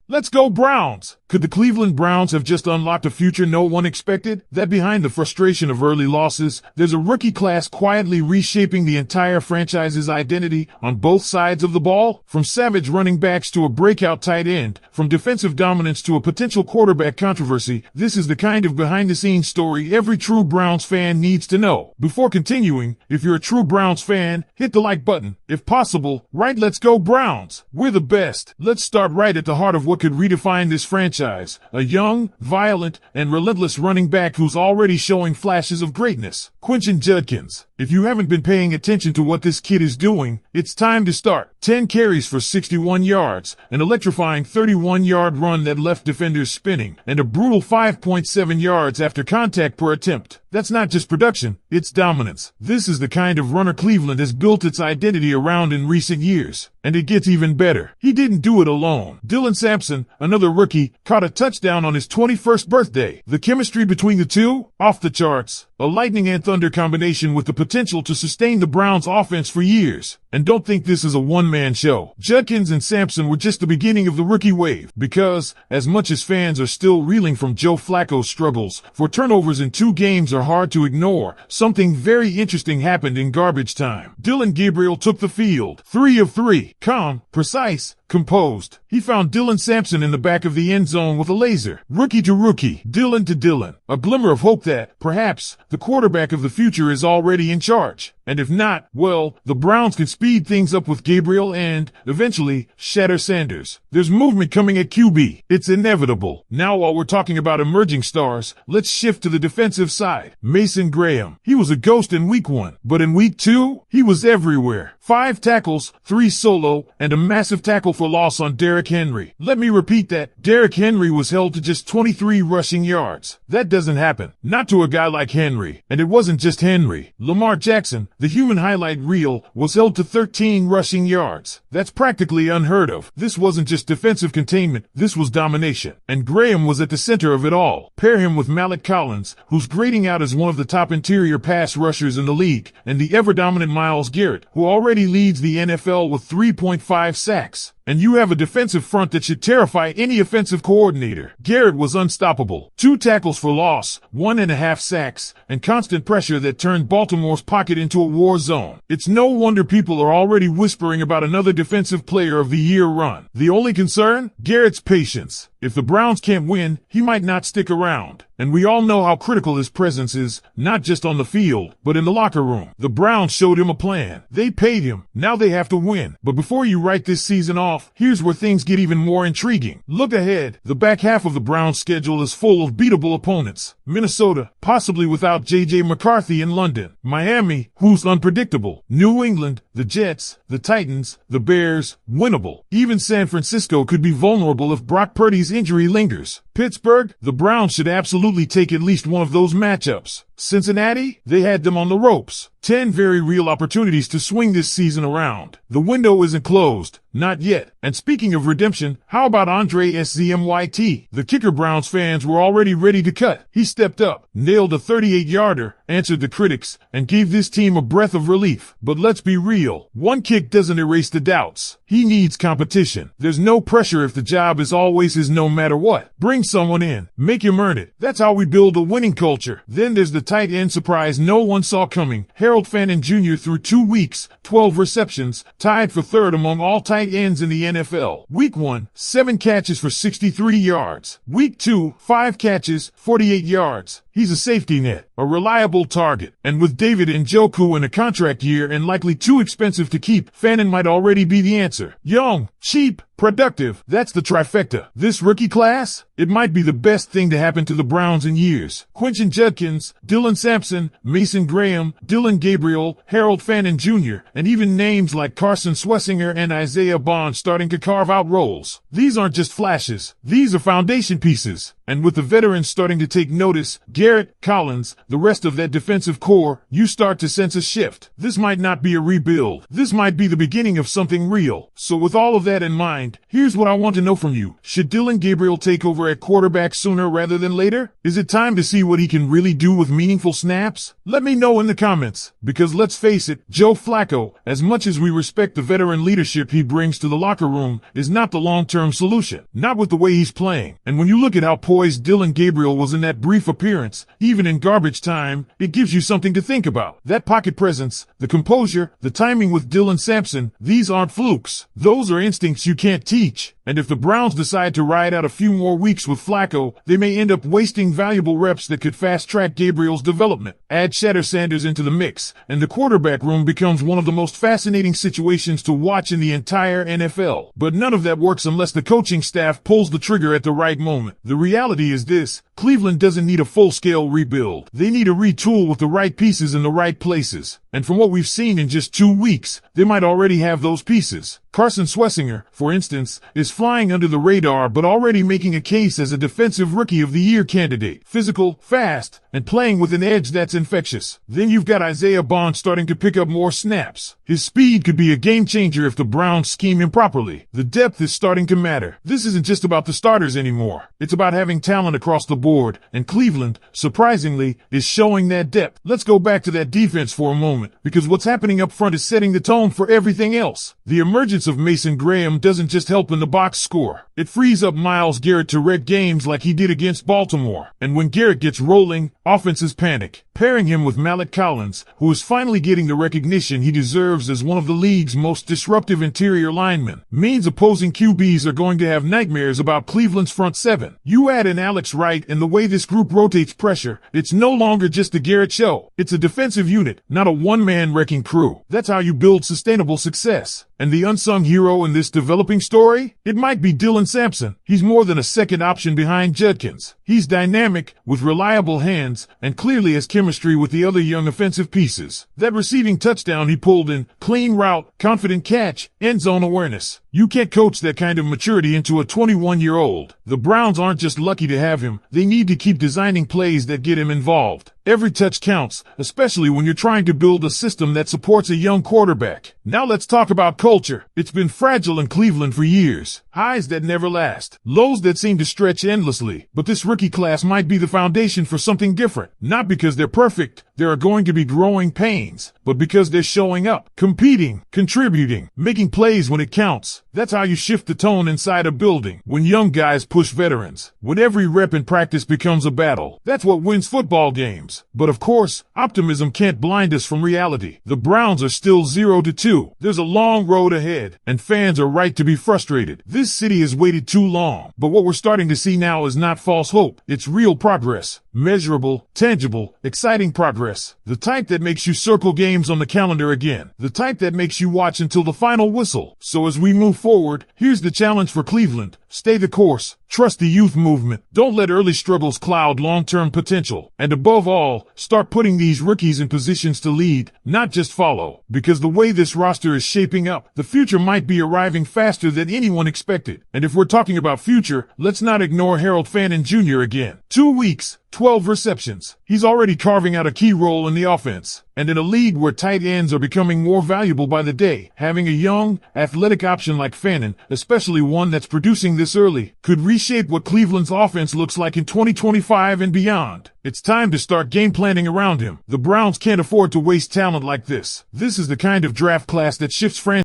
Let's go Browns! Could the Cleveland Browns have just unlocked a future no one expected? That behind the frustration of early losses, there's a rookie class quietly reshaping the entire franchise's identity on both sides of the ball. From savage running backs to a breakout tight end, from defensive dominance to a potential quarterback controversy, this is the kind of behind-the-scenes story every true Browns fan needs to know. Before continuing, if you're a true Browns fan, hit the like button. If possible, write "Let's go Browns. We're the best." Let's start right at the heart of what could redefine this franchise. A young, violent, and relentless running back who's already showing flashes of greatness. Quentin Judkins. If you haven't been paying attention to what this kid is doing, it's time to start. 10 carries for 61 yards, an electrifying 31-yard run that left defenders spinning, and a brutal 5.7 yards after contact per attempt. That's not just production, it's dominance. This is the kind of runner Cleveland has built its identity around in recent years. And it gets even better. He didn't do it alone. Dylan Sampson, another rookie, caught a touchdown on his 21st birthday. The chemistry between the two? Off the charts. A lightning and thunder combination with the potential to sustain the Browns' offense for years. And don't think this is a one-man show. Judkins and Sampson were just the beginning of the rookie wave. Because, as much as fans are still reeling from Joe Flacco's struggles, for turnovers in 2 games are hard to ignore, something very interesting happened in garbage time. Dylan Gabriel took the field. 3 of 3. Calm, precise, composed. He found Dylan Sampson in the back of the end zone with a laser. Rookie to rookie, Dylan to Dylan. A glimmer of hope that, perhaps, the quarterback of the future is already in charge. And if not, well, the Browns can speed things up with Gabriel and, eventually, shatter Sanders. There's movement coming at QB. It's inevitable. Now while we're talking about emerging stars, let's shift to the defensive side. Mason Graham. He was a ghost in week 1, but in week 2, he was everywhere. 5 tackles, 3 solo, and a massive tackle for loss on Derrick Henry. Let me repeat that. Derrick Henry was held to just 23 rushing yards. That doesn't happen. Not to a guy like Henry. And it wasn't just Henry. Lamar Jackson, the human highlight reel, was held to 13 rushing yards. That's practically unheard of. This wasn't just defensive containment, this was domination. And Graham was at the center of it all. Pair him with Malik Collins, who's grading out as one of the top interior pass rushers in the league, and the ever-dominant Myles Garrett, who already leads the NFL with 3.5 sacks. And you have a defensive front that should terrify any offensive coordinator. Garrett was unstoppable. 2 tackles for loss, 1.5 sacks, and constant pressure that turned Baltimore's pocket into a war zone. It's no wonder people are already whispering about another defensive player of the year run. The only concern? Garrett's patience. If the Browns can't win, he might not stick around. And we all know how critical his presence is, not just on the field, but in the locker room. The Browns showed him a plan. They paid him. Now they have to win. But before you write this season off, here's where things get even more intriguing. Look ahead. The back half of the Browns' schedule is full of beatable opponents. Minnesota, possibly without J.J. McCarthy in London. Miami, who's unpredictable. New England, the Jets, the Titans, the Bears, winnable. Even San Francisco could be vulnerable if Brock Purdy's injury lingers. Pittsburgh, the Browns should absolutely take at least one of those matchups. Cincinnati, they had them on the ropes. 10 very real opportunities to swing this season around. The window isn't closed. Not yet. And speaking of redemption, how about Andre SZMYT? The kicker Browns fans were already ready to cut. He stepped up, nailed a 38-yarder, answered the critics, and gave this team a breath of relief. But let's be real. One kick doesn't erase the doubts. He needs competition. There's no pressure if the job is always his no matter what. Bring someone in. Make him earn it. That's how we build a winning culture. Then there's the tight end surprise no one saw coming. Harold Fannin Jr. through 2 weeks, 12 receptions, tied for 3rd among all tight ends in the NFL. Week 1, 7 catches for 63 yards. Week 2, 5 catches, 48 yards. He's a safety net, a reliable target. And with David Njoku in a contract year and likely too expensive to keep, Fannin might already be the answer. Young, cheap, productive. That's the trifecta. This rookie class? It might be the best thing to happen to the Browns in years. Quentin Judkins, Dylan Sampson, Mason Graham, Dylan Gabriel, Harold Fannin Jr., and even names like Carson Swessinger and Isaiah Bond starting to carve out roles. These aren't just flashes. These are foundation pieces. And with the veterans starting to take notice, Garrett, Collins, the rest of that defensive core, you start to sense a shift. This might not be a rebuild. This might be the beginning of something real. So with all of that in mind, here's what I want to know from you. Should Dillon Gabriel take over at quarterback sooner rather than later? Is it time to see what he can really do with meaningful snaps? Let me know in the comments. Because let's face it, Joe Flacco, as much as we respect the veteran leadership he brings to the locker room, is not the long-term solution. Not with the way he's playing. And when you look at how poised Dillon Gabriel was in that brief appearance, even in garbage time, it gives you something to think about. That pocket presence, the composure, the timing with Dylan Sampson, these aren't flukes. Those are instincts you can't teach. And if the Browns decide to ride out a few more weeks with Flacco, they may end up wasting valuable reps that could fast-track Gabriel's development. Add Shatter Sanders into the mix, and the quarterback room becomes one of the most fascinating situations to watch in the entire NFL. But none of that works unless the coaching staff pulls the trigger at the right moment. The reality is this: Cleveland doesn't need a full-scale rebuild. They need a retool with the right pieces in the right places. And from what we've seen in just 2 weeks, they might already have those pieces. Carson Swessinger, for instance, is flying under the radar but already making a case as a defensive rookie of the year candidate. Physical, fast, and playing with an edge that's infectious. Then you've got Isaiah Bond starting to pick up more snaps. His speed could be a game changer if the Browns scheme him properly. The depth is starting to matter. This isn't just about the starters anymore. It's about having talent across the board, and Cleveland, surprisingly, is showing that depth. Let's go back to that defense for a moment, because what's happening up front is setting the tone for everything else. The emergence of Mason Graham doesn't just help in the box score. It frees up Myles Garrett to wreck games like he did against Baltimore. And when Garrett gets rolling, offenses panic. Pairing him with Malik Collins, who is finally getting the recognition he deserves as one of the league's most disruptive interior linemen, means opposing QBs are going to have nightmares about Cleveland's front seven. You add in Alex Wright and the way this group rotates pressure, it's no longer just the Garrett show. It's a defensive unit, not a one-man wrecking crew. That's how you build sustainable success. And the unsung hero in this developing story? It might be Dylan Sampson. He's more than a second option behind Judkins. He's dynamic, with reliable hands, and clearly has chemistry with the other young offensive pieces. That receiving touchdown he pulled in, clean route, confident catch, end zone awareness. You can't coach that kind of maturity into a 21-year-old. The Browns aren't just lucky to have him. They need to keep designing plays that get him involved. Every touch counts, especially when you're trying to build a system that supports a young quarterback. Now let's talk about culture. It's been fragile in Cleveland for years. Highs that never last. Lows that seem to stretch endlessly. But this rookie class might be the foundation for something different. Not because they're perfect. There are going to be growing pains. But because they're showing up, competing, contributing, making plays when it counts. That's how you shift the tone inside a building. When young guys push veterans. When every rep in practice becomes a battle. That's what wins football games. But of course, optimism can't blind us from reality. The Browns are still 0-2. There's a long road ahead, and fans are right to be frustrated. This city has waited too long. But what we're starting to see now is not false hope. It's real progress. Measurable, tangible, exciting progress. The type that makes you circle games on the calendar again. The type that makes you watch until the final whistle. So as we move forward, here's the challenge for Cleveland. Stay the course. Trust the youth movement. Don't let early struggles cloud long-term potential. And above all, start putting these rookies in positions to lead, not just follow. Because the way this roster is shaping up, the future might be arriving faster than anyone expected. And if we're talking about future, let's not ignore Harold Fannin Jr. again. 2 weeks, 12 receptions. He's already carving out a key role in the offense. And in a league where tight ends are becoming more valuable by the day, having a young, athletic option like Fannin, especially one that's producing this early, could reshape what Cleveland's offense looks like in 2025 and beyond. It's time to start game planning around him. The Browns can't afford to waste talent like this. This is the kind of draft class that shifts franchises.